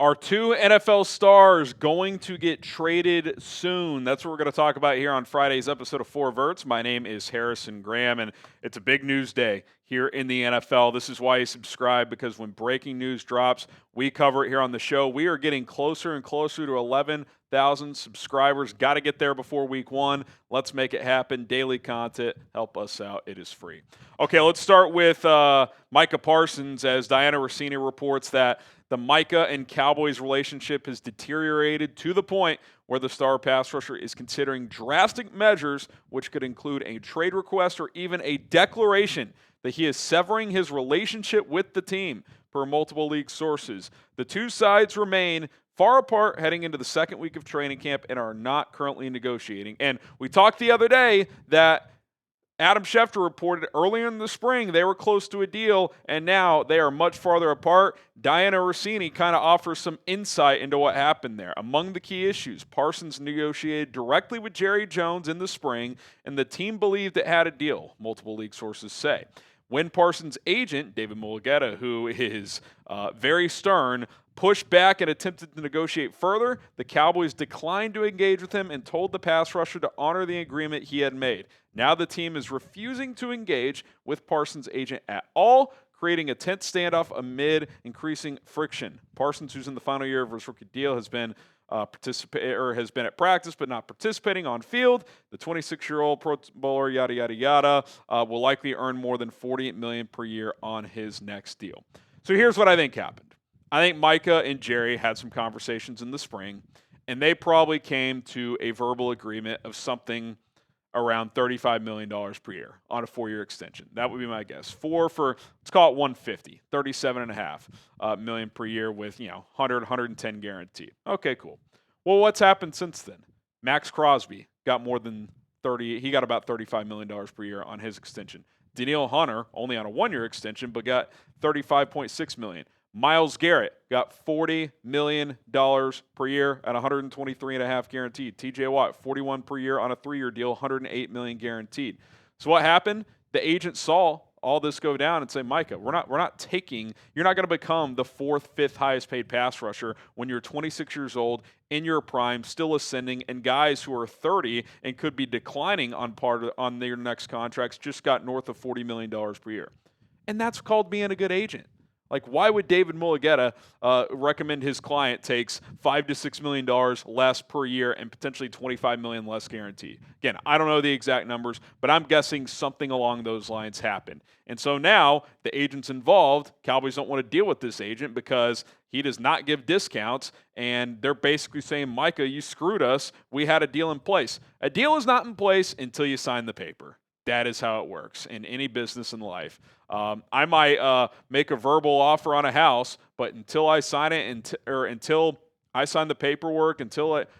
Are two NFL stars going to get traded soon? That's what we're going to talk about here on Friday's episode of Four Verts. My name is Harrison Graham, and it's a big news day here in the NFL. This is why you subscribe, because when breaking news drops, we cover it here on the show. We are getting closer and closer to 11,000 subscribers. Got to get there before week one. Let's make it happen. Daily content. Help us out. It is free. Okay, let's start with Micah Parsons, as Dianna Russini reports that the Micah and Cowboys relationship has deteriorated to the point where the star pass rusher is considering drastic measures, which could include a trade request or even a declaration that he is severing his relationship with the team, per multiple league sources. The two sides remain far apart heading into the second week of training camp and are not currently negotiating. And we talked the other day that Adam Schefter reported earlier in the spring they were close to a deal, and now they are much farther apart. Dianna Russini kind of offers some insight into what happened there. Among the key issues, Parsons negotiated directly with Jerry Jones in the spring, and the team believed it had a deal, multiple league sources say. When Parsons' agent, David Mulugeta, who is very stern, pushed back and attempted to negotiate further, the Cowboys declined to engage with him and told the pass rusher to honor the agreement he had made. Now the team is refusing to engage with Parsons' agent at all, creating a tense standoff amid increasing friction. Parsons, who's in the final year of his rookie deal, has been at practice but not participating on field. The 26-year-old Pro Bowler, yada yada yada, will likely earn more than $48 million per year on his next deal. So here's what I think happened. I think Micah and Jerry had some conversations in the spring, and they probably came to a verbal agreement of something around $35 million per year on a 4-year extension. That would be my guess. Let's call it 150, $37.5 million per year with, 110 guaranteed. Okay, cool. Well, what's happened since then? Max Crosby got he got about $35 million per year on his extension. Danielle Hunter, only on a 1-year extension, but got $35.6 million. Myles Garrett got $40 million per year at $123.5 guaranteed. TJ Watt, $41 per year on a 3-year deal, $108 million guaranteed. So what happened? The agent saw all this go down and say, Micah, you're not going to become the 4th, 5th highest paid pass rusher when you're 26 years old, in your prime, still ascending, and guys who are 30 and could be declining on their next contracts just got north of $40 million per year. And that's called being a good agent. Like, why would David Mulugeta recommend his client takes $5 to $6 million less per year and potentially $25 million less guaranteed? Again, I don't know the exact numbers, but I'm guessing something along those lines happened. And so now the agents involved, Cowboys don't want to deal with this agent because he does not give discounts, and they're basically saying, Micah, you screwed us. We had a deal in place. A deal is not in place until you sign the paper. That is how it works in any business in life. I might make a verbal offer on a house, but until I sign it, until I sign the paperwork, until it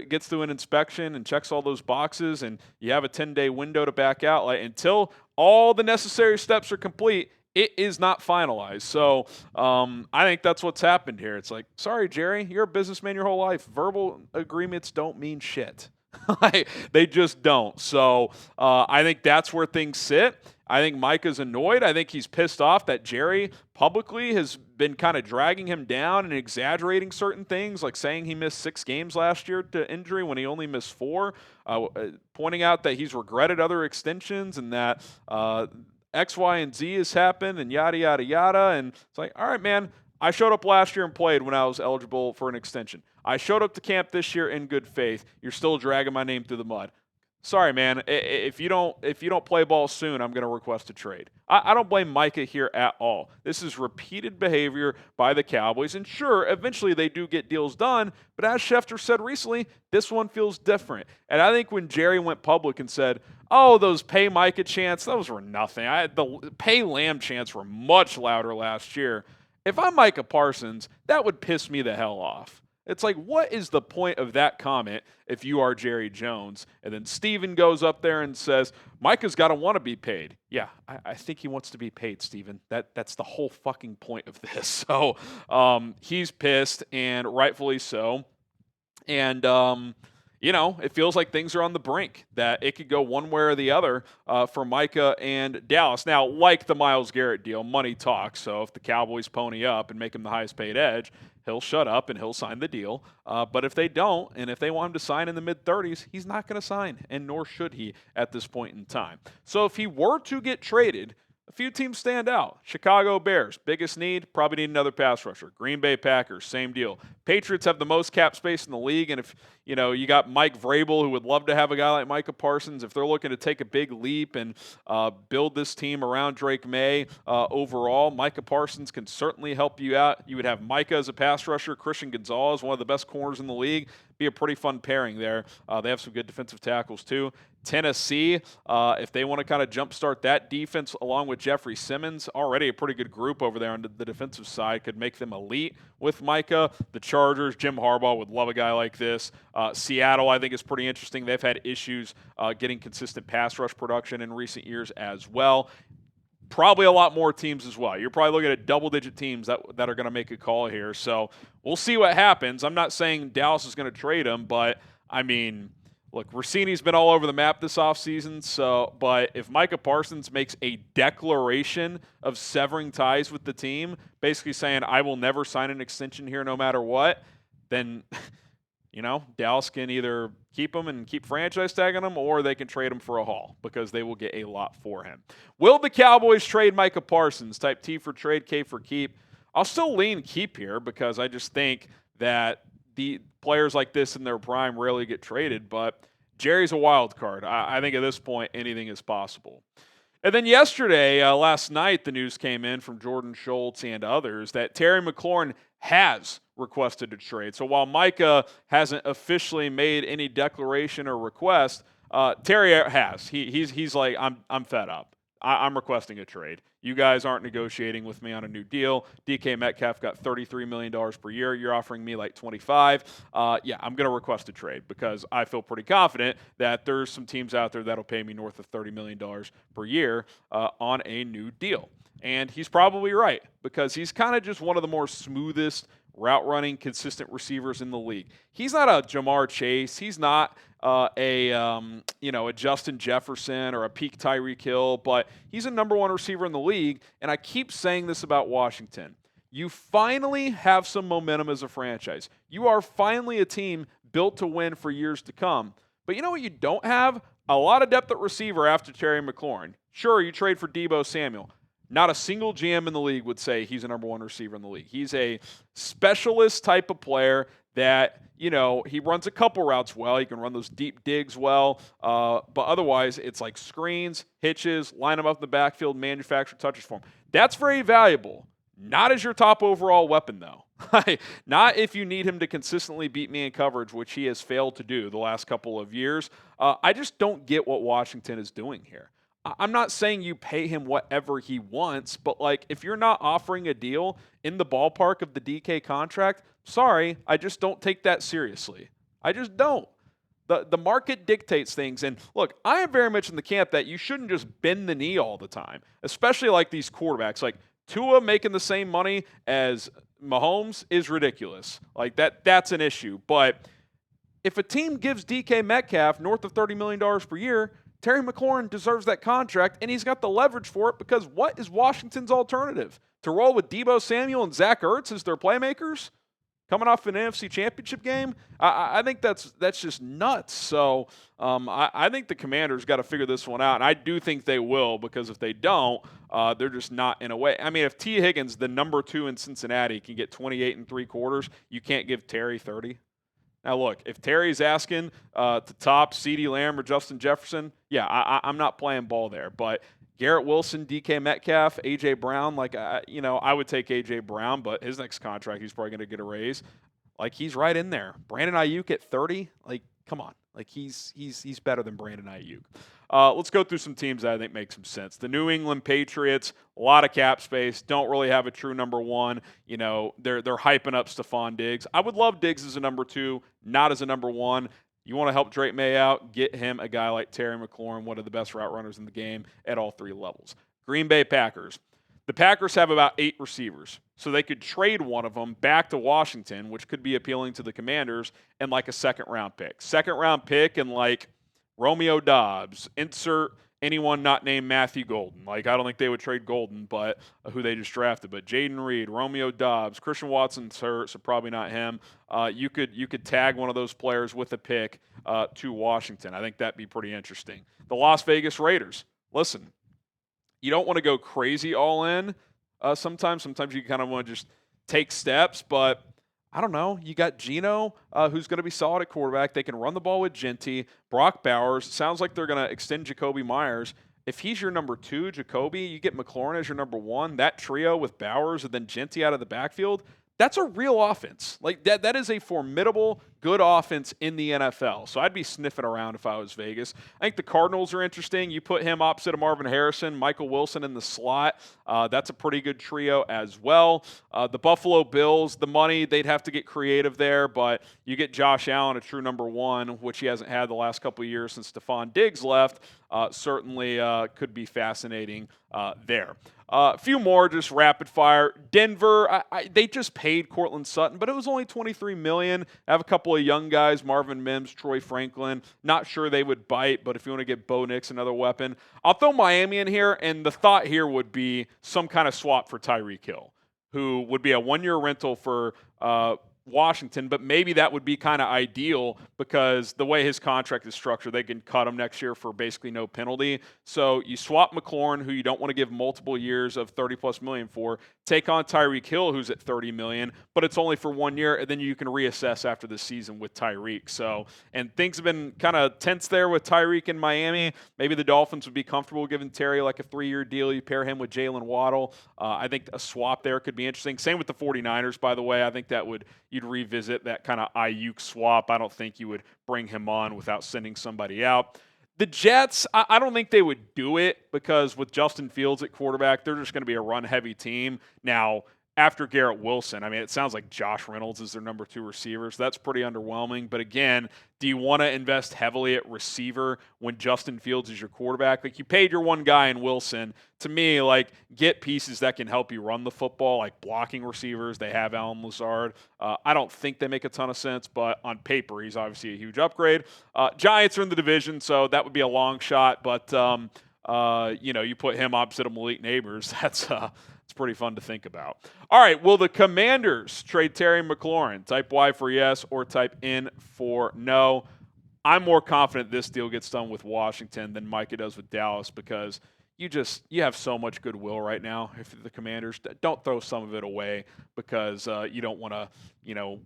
gets through an inspection and checks all those boxes, and you have a 10-day window to back out, until all the necessary steps are complete, it is not finalized. So I think that's what's happened here. It's like, sorry, Jerry, you're a businessman your whole life. Verbal agreements don't mean shit. They just don't. So I think that's where things sit. I think Micah's annoyed. I think he's pissed off that Jerry publicly has been kind of dragging him down and exaggerating certain things, like saying he missed 6 games last year to injury when he only missed 4, pointing out that he's regretted other extensions and that X, Y, and Z has happened and yada, yada, yada. And it's like, all right, man, I showed up last year and played when I was eligible for an extension. I showed up to camp this year in good faith. You're still dragging my name through the mud. Sorry, man. If you don't play ball soon, I'm going to request a trade. I don't blame Micah here at all. This is repeated behavior by the Cowboys. And sure, eventually they do get deals done, but as Schefter said recently, this one feels different. And I think when Jerry went public and said, oh, those pay Micah chants, those were nothing. The pay Lamb chants were much louder last year. If I'm Micah Parsons, that would piss me the hell off. It's like, what is the point of that comment if you are Jerry Jones? And then Steven goes up there and says, Micah's got to want to be paid. Yeah, I think he wants to be paid, Steven. That's the whole fucking point of this. So he's pissed, and rightfully so. And it feels like things are on the brink, that it could go one way or the other for Micah and Dallas. Now, like the Myles Garrett deal, money talks. So if the Cowboys pony up and make him the highest paid edge, he'll shut up and he'll sign the deal. But if they don't, and if they want him to sign in the mid-30s, he's not going to sign, and nor should he at this point in time. So if he were to get traded, a few teams stand out. Chicago Bears, biggest need, probably need another pass rusher. Green Bay Packers, same deal. Patriots have the most cap space in the league, and if you got Mike Vrabel, who would love to have a guy like Micah Parsons, if they're looking to take a big leap and build this team around Drake May overall, Micah Parsons can certainly help you out. You would have Micah as a pass rusher, Christian Gonzalez, one of the best corners in the league. Be a pretty fun pairing there. They have some good defensive tackles too. Tennessee, if they want to kind of jumpstart that defense along with Jeffrey Simmons, already a pretty good group over there on the defensive side, could make them elite with Micah. The Chargers, Jim Harbaugh would love a guy like this. Seattle, I think, is pretty interesting. They've had issues getting consistent pass rush production in recent years as well. Probably a lot more teams as well. You're probably looking at double-digit teams that are going to make a call here. So we'll see what happens. I'm not saying Dallas is going to trade him, but, look, Russini's been all over the map this offseason. But if Micah Parsons makes a declaration of severing ties with the team, basically saying, I will never sign an extension here no matter what, then – Dallas can either keep him and keep franchise tagging him, or they can trade him for a haul because they will get a lot for him. Will the Cowboys trade Micah Parsons? Type T for trade, K for keep. I'll still lean keep here because I just think that the players like this in their prime rarely get traded, but Jerry's a wild card. I think at this point anything is possible. And then yesterday, last night, the news came in from Jordan Schultz and others that Terry McClaurin has requested a trade. So while Micah hasn't officially made any declaration or request, Terry has. He's like, I'm fed up. I'm requesting a trade. You guys aren't negotiating with me on a new deal. DK Metcalf got $33 million per year. You're offering me like 25. I'm going to request a trade because I feel pretty confident that there's some teams out there that'll pay me north of $30 million per year on a new deal. And he's probably right because he's kind of just one of the more smoothest route running, consistent receivers in the league. He's not a Jamar Chase. He's not a Justin Jefferson or a peak Tyreek Hill, but he's a number one receiver in the league. And I keep saying this about Washington. You finally have some momentum as a franchise. You are finally a team built to win for years to come. But you know what you don't have? A lot of depth at receiver after Terry McLaurin. Sure, you trade for Deebo Samuel. Not a single GM in the league would say he's a number one receiver in the league. He's a specialist type of player that, he runs a couple routes well. He can run those deep digs well. But otherwise, it's like screens, hitches, line him up in the backfield, manufacture touches for him. That's very valuable. Not as your top overall weapon, though. Not if you need him to consistently beat me in coverage, which he has failed to do the last couple of years. I just don't get what Washington is doing here. I'm not saying you pay him whatever he wants, but if you're not offering a deal in the ballpark of the DK contract, sorry, I just don't take that seriously. I just don't. The market dictates things. And look, I am very much in the camp that you shouldn't just bend the knee all the time, especially like these quarterbacks. Like Tua making the same money as Mahomes is ridiculous. That's an issue. But if a team gives DK Metcalf north of $30 million per year, Terry McLaurin deserves that contract, and he's got the leverage for it because what is Washington's alternative? To roll with Deebo Samuel and Zach Ertz as their playmakers? Coming off an NFC Championship game? I think that's just nuts. So I think the Commanders got to figure this one out, and I do think they will because if they don't, they're just not in a way. If T. Higgins, the number 2 in Cincinnati, can get 28 3/4, you can't give Terry 30. Now, look, if Terry's asking to top CeeDee Lamb or Justin Jefferson, I'm not playing ball there. But Garrett Wilson, DK Metcalf, A.J. Brown, I would take A.J. Brown, but his next contract, he's probably going to get a raise. He's right in there. Brandon Ayuk at 30, come on. He's better than Brandon Ayuk. Let's go through some teams that I think make some sense. The New England Patriots, a lot of cap space, don't really have a true number one. They're hyping up Stephon Diggs. I would love Diggs as a number 2, not as a number 1. You want to help Drake May out, get him a guy like Terry McLaurin, one of the best route runners in the game at all 3 levels. Green Bay Packers. The Packers have about 8 receivers, so they could trade one of them back to Washington, which could be appealing to the Commanders, and like a second-round pick. Second-round pick and like Romeo Doubs, insert anyone not named Matthew Golden. Like, I don't think they would trade Golden, but who they just drafted. But Jaden Reed, Romeo Doubs, Christian Watson's hurt, so probably not him. You could tag one of those players with a pick to Washington. I think that'd be pretty interesting. The Las Vegas Raiders. Listen, you don't want to go crazy all in sometimes. Sometimes you kind of want to just take steps, but I don't know. You got Geno, who's going to be solid at quarterback. They can run the ball with Genty. Brock Bowers. Sounds like they're going to extend Jacoby Myers. If he's your number 2, Jacoby, you get McLaurin as your number 1. That trio with Bowers and then Genty out of the backfield, that's a real offense. Like that is a formidable, good offense in the NFL. So I'd be sniffing around if I was Vegas. I think the Cardinals are interesting. You put him opposite of Marvin Harrison, Michael Wilson in the slot. That's a pretty good trio as well. The Buffalo Bills, the money, they'd have to get creative there, but you get Josh Allen, a true number 1, which he hasn't had the last couple of years since Stephon Diggs left. Certainly could be fascinating there. A few more, just rapid fire. Denver, they just paid Cortland Sutton, but it was only $23 million. I have a couple of young guys, Marvin Mims, Troy Franklin. Not sure they would bite, but if you want to get Bo Nix another weapon, I'll throw Miami in here, and the thought here would be some kind of swap for Tyreek Hill, who would be a 1-year rental for Washington, but maybe that would be kind of ideal because the way his contract is structured, they can cut him next year for basically no penalty. So you swap McLaurin, who you don't want to give multiple years of $30+ million for, take on Tyreek Hill, who's at $30 million, but it's only for 1 year, and then you can reassess after the season with Tyreek. So, and things have been kind of tense there with Tyreek in Miami. Maybe the Dolphins would be comfortable giving Terry like a 3-year deal. You pair him with Jalen Waddle. I think a swap there could be interesting. Same with the 49ers, by the way. I think that you'd revisit that kind of Ayuk swap. I don't think you would bring him on without sending somebody out. The Jets, I don't think they would do it because with Justin Fields at quarterback, they're just going to be a run-heavy team. Now, after Garrett Wilson, I mean, it sounds like Josh Reynolds is their number 2 receiver, so that's pretty underwhelming. But again, do you want to invest heavily at receiver when Justin Fields is your quarterback? Like, you paid your one guy in Wilson. To me, like, get pieces that can help you run the football, like blocking receivers. They have Allen Lazard. I don't think they make a ton of sense, but on paper, he's obviously a huge upgrade. Giants are in the division, so that would be a long shot. But, you put him opposite of Malik Neighbors. It's pretty fun to think about. All right, will the Commanders trade Terry McClaurin? Type Y for yes or type N for no. I'm more confident this deal gets done with Washington than Micah does with Dallas because you have so much goodwill right now. If the Commanders, don't throw some of it away because you don't want to,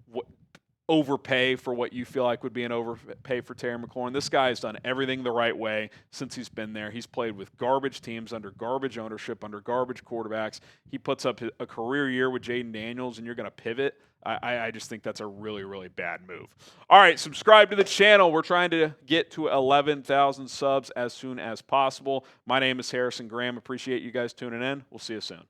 overpay for what you feel like would be an overpay for Terry McLaurin. This guy has done everything the right way since he's been there. He's played with garbage teams, under garbage ownership, under garbage quarterbacks. He puts up a career year with Jaden Daniels, and you're going to pivot. I just think that's a really, really bad move. All right, subscribe to the channel. We're trying to get to 11,000 subs as soon as possible. My name is Harrison Graham. Appreciate you guys tuning in. We'll see you soon.